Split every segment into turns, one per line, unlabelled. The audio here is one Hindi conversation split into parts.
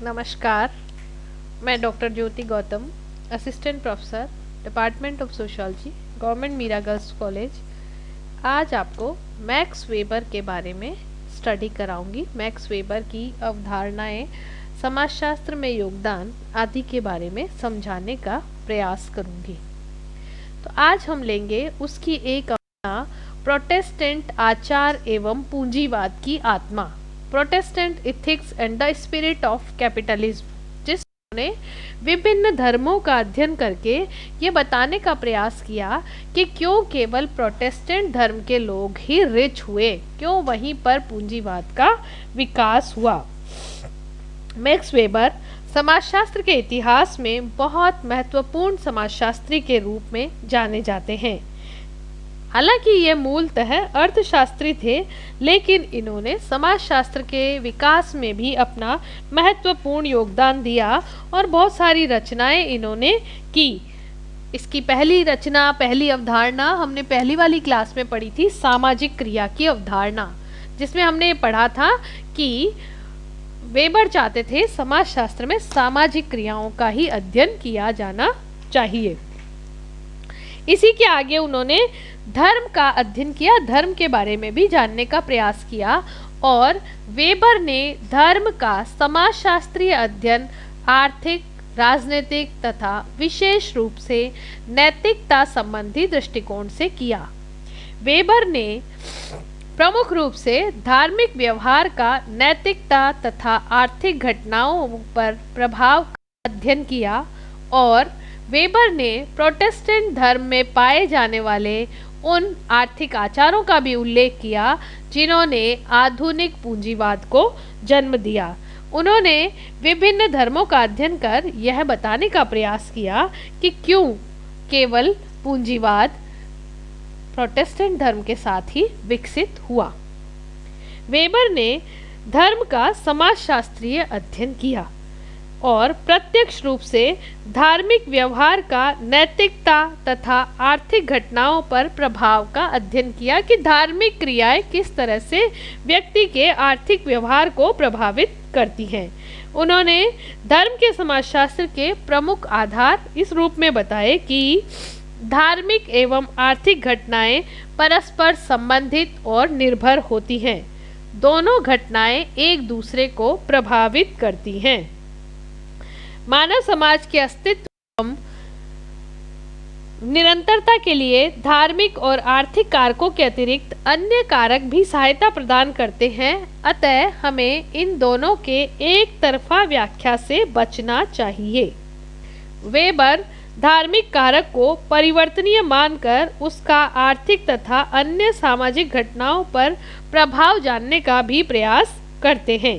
नमस्कार। मैं doctor Jyoti Gautam, assistant professor, department of sociology, government Meera girls college. आज आपको मैक्स वेबर के बारे में स्टडी कराऊंगी। मैक्स वेबर की अवधारणाएं, समाजशास्त्र में योगदान आदि के बारे में समझाने का प्रयास करूंगी। तो आज हम लेंगे उसकी एक अवधारणा, प्रोटेस्टेंट आचार एवं पूंजीवाद की आत्मा, Protestant ethics and the spirit of capitalism, जिसने विभिन्न धर्मों का अध्ययन करके ये बताने का प्रयास किया कि क्यों केवल प्रोटेस्टेंट धर्म के लोग ही रिच हुए, क्यों वहीं पर पूंजीवाद का विकास हुआ। मैक्स वेबर समाजशास्त्र के इतिहास में बहुत महत्वपूर्ण समाजशास्त्री के रूप में जाने जाते हैं। हालांकि ये मूलतः अर्थशास्त्री थे, लेकिन इन्होंने समाजशास्त्र के विकास में भी अपना महत्वपूर्ण योगदान दिया और बहुत सारी रचनाएं इन्होंने की। इसकी पहली रचना, पहली अवधारणा हमने पहली वाली क्लास में पढ़ी थी, सामाजिक क्रिया की अवधारणा, जिसमें हमने पढ़ा था कि वेबर चाहते थे समाजशास्त्र में सामाजिक क्रियाओं का ही अध्ययन किया जाना चाहिए। इसी के आगे उन्होंने धर्म का अध्ययन किया, धर्म के बारे में भी जानने का प्रयास किया और वेबर ने धर्म का समाजशास्त्रीय अध्ययन आर्थिक, राजनीतिक तथा विशेष रूप से नैतिकता संबंधी दृष्टिकोण से किया। वेबर ने प्रमुख रूप से धार्मिक व्यवहार का नैतिकता तथा आर्थिक घटनाओं पर प्रभाव का अध्ययन किया और वेबर ने प्रोटेस्टेंट धर्म में पाए जाने वाले उन आर्थिक आचारों का भी उल्लेख किया जिन्होंने आधुनिक पूंजीवाद को जन्म दिया। उन्होंने विभिन्न धर्मों का अध्ययन कर यह बताने का प्रयास किया कि क्यों केवल पूंजीवाद प्रोटेस्टेंट धर्म के साथ ही विकसित हुआ। वेबर ने धर्म का समाजशास्त्रीय अध्ययन किया और प्रत्यक्ष रूप से धार्मिक व्यवहार का नैतिकता तथा आर्थिक घटनाओं पर प्रभाव का अध्ययन किया कि धार्मिक क्रियाएं किस तरह से व्यक्ति के आर्थिक व्यवहार को प्रभावित करती हैं। उन्होंने धर्म के समाजशास्त्र के प्रमुख आधार इस रूप में बताए कि धार्मिक एवं आर्थिक घटनाएं परस्पर संबंधित और निर्भर होती हैं। दोनों घटनाएं एक दूसरे को प्रभावित करती हैं। मानव समाज के अस्तित्व एवं निरंतरता के लिए धार्मिक और आर्थिक कारकों के अतिरिक्त अन्य कारक भी सहायता प्रदान करते हैं। अतः हमें इन दोनों के एक तरफा व्याख्या से बचना चाहिए। वेबर धार्मिक कारक को परिवर्तनीय मानकर उसका आर्थिक तथा अन्य सामाजिक घटनाओं पर प्रभाव जानने का भी प्रयास करते हैं।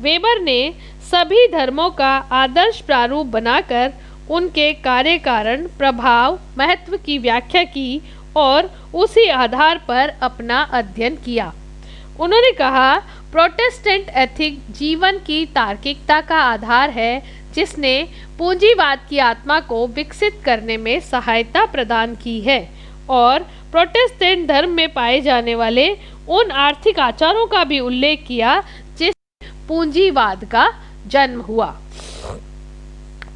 वेबर ने सभी धर्मों का आदर्श प्रारूप बनाकर उनके कार्य कारण प्रभाव महत्व की व्याख्या की और उसी आधार पर अपना अध्ययन किया। उन्होंने कहा, प्रोटेस्टेंट एथिक जीवन की तार्किकता का आधार है जिसने पूंजीवाद की आत्मा को विकसित करने में सहायता प्रदान की है और प्रोटेस्टेंट धर्म में पाए जाने वाले उन आर्थिक आचारों का भी उल्लेख किया जिससे पूंजीवाद का जन्म हुआ।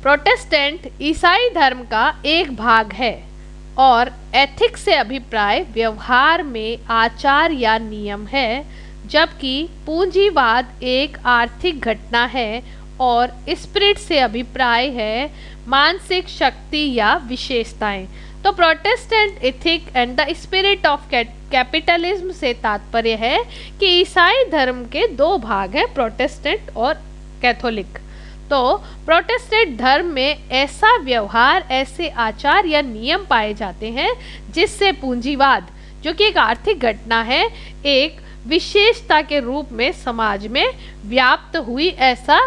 प्रोटेस्टेंट ईसाई धर्म का एक भाग है और एथिक्स से अभिप्राय व्यवहार में आचार या नियम है, जबकि पूंजीवाद एक आर्थिक घटना है और स्पिरिट से अभिप्राय है मानसिक शक्ति या विशेषताएं। तो Protestant ethic and the spirit of capitalism से तात्पर्य है कि ईसाई धर्म के दो भाग हैं, प्रोटेस्टेंट और कैथोलिक। तो प्रोटेस्टेंट धर्म में ऐसा व्यवहार, ऐसे आचार या नियम पाए जाते हैं जिससे पूंजीवाद, जो कि एक आर्थिक घटना है, एक विशेषता के रूप में समाज में व्याप्त हुई, ऐसा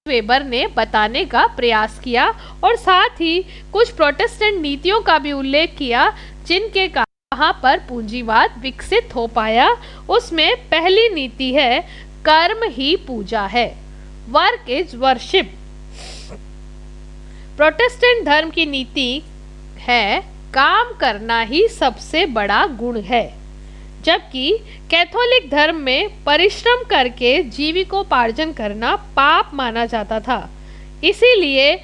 वेबर ने बताने का प्रयास किया और साथ ही कुछ प्रोटेस्टेंट नीतियों का भी उल्लेख किया जिनके कारण वहाँ पर पूंजीवाद विकसित हो पाया। उसमें पहली नीति है कर्म ही पूजा है, वर्क इज वर्शिप। प्रोटेस्टेंट धर्म की नीति है काम करना ही सबसे बड़ा गुण है। जबकि कैथोलिक धर्म में परिश्रम करके जीविकोपार्जन करना पाप माना जाता था। इसीलिए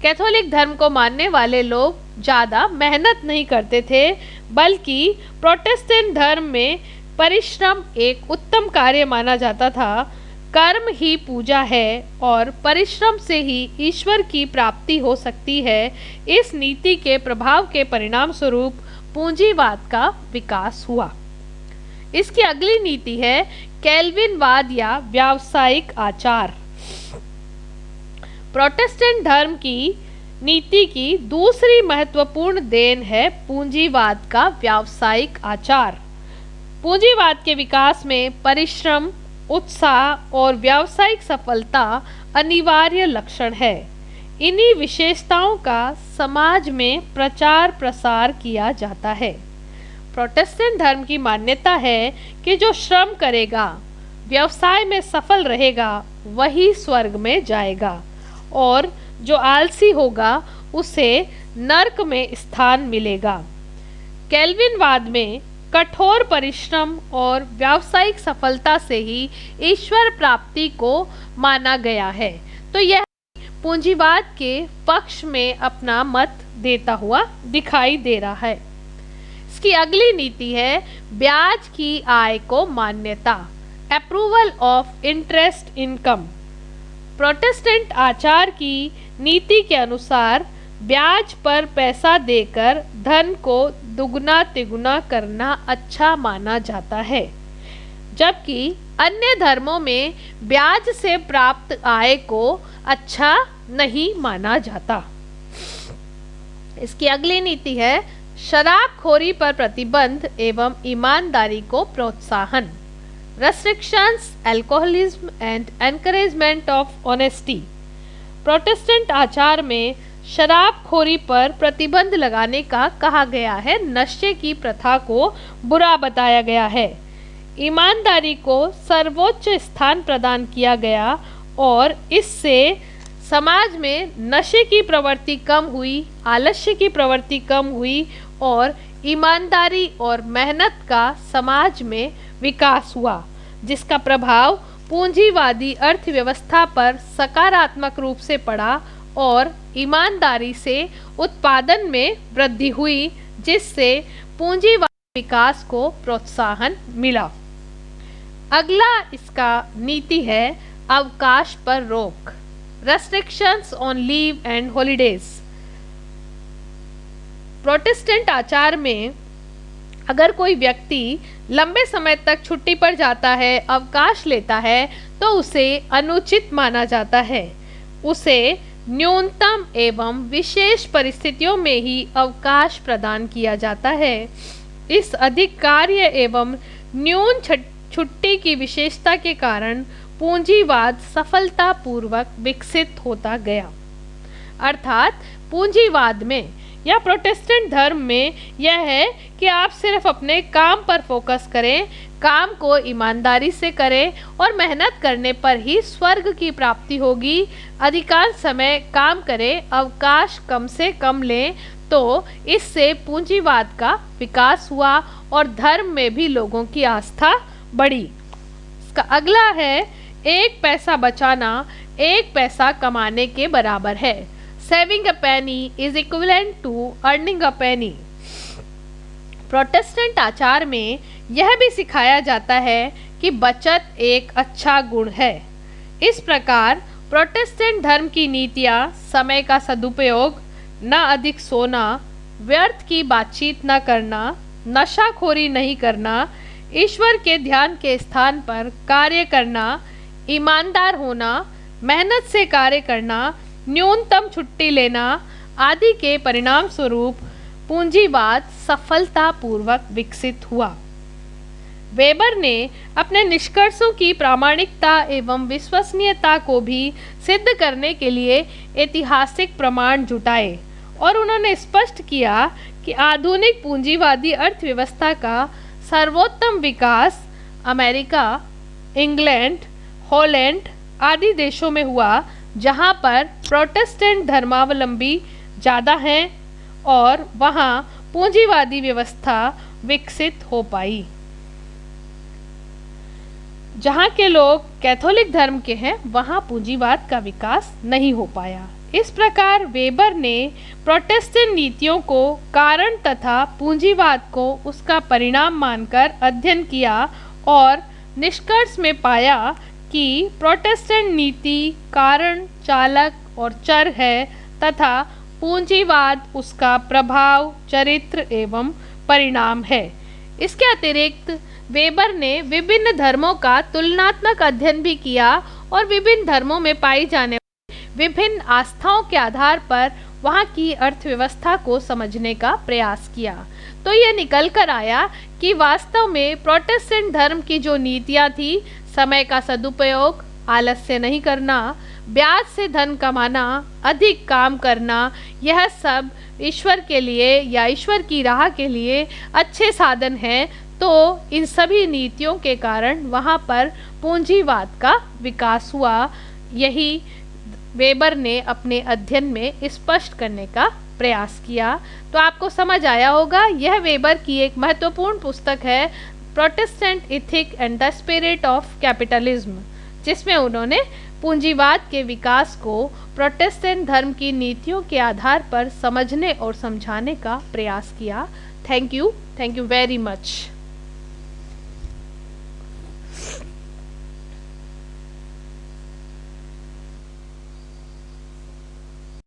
कैथोलिक धर्म को मानने वाले लोग ज़्यादा मेहनत नहीं करते थे, बल्कि प्रोटेस्टेंट धर्म में परिश्रम एक उत्तम कार्य माना जाता था। कर्म ही पूजा है और परिश्रम से ही ईश्वर की प्राप्ति हो सकती है। इस नीति के प्रभाव के परिणाम स्वरूप पूंजीवाद का विकास हुआ। इसकी अगली नीति है कैल्विनवाद या व्यावसायिक आचार। प्रोटेस्टेंट धर्म की नीति की दूसरी महत्वपूर्ण देन है पूंजीवाद का व्यावसायिक आचार। पूंजीवाद के विकास में परिश्रम, उत्साह और व्यावसायिक सफलता अनिवार्य लक्षण है। इन्हीं विशेषताओं का समाज में प्रचार प्रसार किया जाता है। प्रोटेस्टेंट धर्म की मान्यता है कि जो श्रम करेगा, व्यवसाय में सफल रहेगा, वही स्वर्ग में जाएगा और जो आलसी होगा उसे नरक में स्थान मिलेगा। कैल्विनवाद में कठोर परिश्रम और व्यावसायिक सफलता से ही ईश्वर प्राप्ति को माना गया है। तो यह पूंजीवाद के पक्ष में अपना मत देता हुआ दिखाई दे रहा है। इसकी अगली नीति है ब्याज की आय को मान्यता, approval of interest income. Protestant आचार की नीति के अनुसार ब्याज पर पैसा देकर धन को दुगना तिगुना करना अच्छा माना जाता है, जबकि अन्य धर्मों में ब्याज से प्राप्त आय को अच्छा नहीं माना जाता। इसकी अगली नीति है शराबखोरी पर प्रतिबंध एवं ईमानदारी को प्रोत्साहन, restrictions, alcoholism and encouragement of honesty। Protestant आचार में शराबखोरी पर प्रतिबंध लगाने का कहा गया है। नशे की प्रथा को बुरा बताया गया है। ईमानदारी को सर्वोच्च स्थान प्रदान किया गया और इससे समाज में नशे की प्रवृत्ति कम हुई, आलस्य की प्रवृत्ति कम हुई और ईमानदारी और मेहनत का समाज में विकास हुआ, जिसका प्रभाव पूंजीवादी अर्थव्यवस्था पर सकारात्मक रूप से पड़ा और ईमानदारी से उत्पादन में वृद्धि हुई, जिससे पूंजीवादी विकास को प्रोत्साहन मिला। अगला इसका नीति है अवकाश पर रोक, restrictions on leave and holidays. Protestant आचार में अगर कोई व्यक्ति लंबे समय तक छुट्टी पर जाता है, अवकाश लेता है, तो उसे अनुचित माना जाता है। उसे न्यूनतम एवं विशेष परिस्थितियों में ही अवकाश प्रदान किया जाता है। इस अधिक कार्य एवं न्यून छुट्टी की विशेषता के कारण पूंजीवाद सफलतापूर्वक विकसित होता गया। अर्थात पूंजीवाद में या प्रोटेस्टेंट धर्म में यह है कि आप सिर्फ अपने काम पर फोकस करें, काम को ईमानदारी से करें और मेहनत करने पर ही स्वर्ग की प्राप्ति होगी। अधिकांश समय काम करें, अवकाश कम से कम लें, तो इससे पूंजीवाद का विकास हुआ और धर्म में भी लोगों की आस्था बढ़ी। इसका अगला है एक पैसा बचाना एक पैसा कमाने के बराबर है। Saving a penny is equivalent to earning a penny. Protestant आचार में यह भी सिखाया जाता है कि बचत एक अच्छा गुण है। इस प्रकार प्रोटेस्टेंट धर्म की नीतियाँ समय का सदुपयोग, न अधिक सोना, व्यर्थ की बातचीत न करना, नशाखोरी नहीं करना, ईश्वर के ध्यान के स्थान पर कार्य करना, ईमानदार होना, मेहनत से कार्य करना, न्यूनतम छुट्टी लेना आदि के परिणाम स्वरूप पूंजीवाद सफलतापूर्वक विकसित हुआ। वेबर ने अपने निष्कर्षों की प्रामाणिकता एवं विश्वसनीयता को भी सिद्ध करने के लिए ऐतिहासिक प्रमाण जुटाए और उन्होंने स्पष्ट किया कि आधुनिक पूंजीवादी अर्थव्यवस्था का सर्वोत्तम विकास अमेरिका, इंग्लैंड, हॉलैंड आदि देशों में हुआ, जहां पर प्रोटेस्टेंट धर्मावलंबी ज़्यादा हैं और वहां पूंजीवादी व्यवस्था विकसित हो पाई। जहाँ के लोग कैथोलिक धर्म के हैं वहाँ पूंजीवाद का विकास नहीं हो पाया। इस प्रकार वेबर ने प्रोटेस्टेंट नीतियों को कारण तथा पूंजीवाद को उसका परिणाम मानकर अध्ययन किया और निष्कर्ष में पाया कि प्रोटेस्टेंट नीति कारण, चालक और चर है तथा पूंजीवाद उसका प्रभाव, चरित्र एवं परिणाम है। इसके अतिरिक्त वेबर ने विभिन्न धर्मों का तुलनात्मक अध्ययन भी किया और विभिन्न धर्मों में पाई जाने विभिन्न आस्थाओं के आधार पर वहाँ की अर्थव्यवस्था को समझने का प्रयास किया। तो ये निकल कर आया कि वास्तव में प्रोटेस्टेंट धर्म की जो नीतियाँ थी, समय का सदुपयोग, आलस्य नहीं करना, ब्याज से धन कमाना, अधिक काम करना, यह सब ईश्वर के लिए या ईश्वर की राह के लिए अच्छे साधन हैं। तो इन सभी नीतियों के कारण वहाँ पर पूंजीवाद का विकास हुआ। यही वेबर ने अपने अध्ययन में स्पष्ट करने का प्रयास किया। तो आपको समझ आया होगा, यह वेबर की एक महत्वपूर्ण पुस्तक है, Protestant ethic and the spirit of capitalism, जिसमें उन्होंने पूंजीवाद के विकास को प्रोटेस्टेंट धर्म की नीतियों के आधार पर समझने और समझाने का प्रयास किया। Thank you very much.